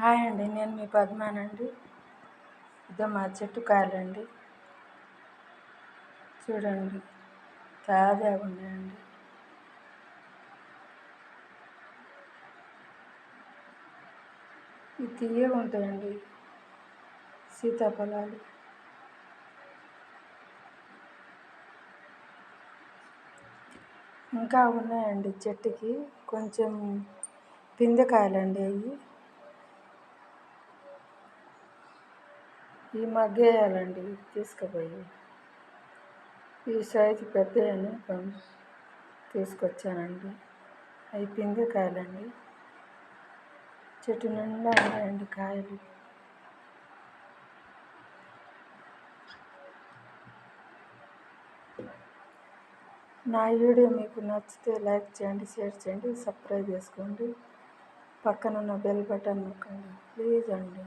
Hi అండి, నేను మీ పద్మానండి. ఇదో మా చెట్టు కాయలండి, చూడండి తాజాగా ఉన్నాయండి. ఇవి తీయగా ఉంటాయండి సీతాఫలాలు. ఇంకా ఉన్నాయండి చెట్టుకి, కొంచెం పిందెకాయలండి అవి. ఈ మగ్గేయాలండి తీసుకుపోయి. ఈ సైజు పెద్దయని తీసుకొచ్చానండి. అవి పిందెకాయలండి, చెట్టు నిండా ఉన్నాయండి కాయలు. నా వీడియో మీకు నచ్చితే లైక్ చేయండి, షేర్ చేయండి, సబ్స్క్రైబ్ చేసుకోండి, పక్కనున్న బెల్ బటన్ నొక్కండి ప్లీజ్ అండి.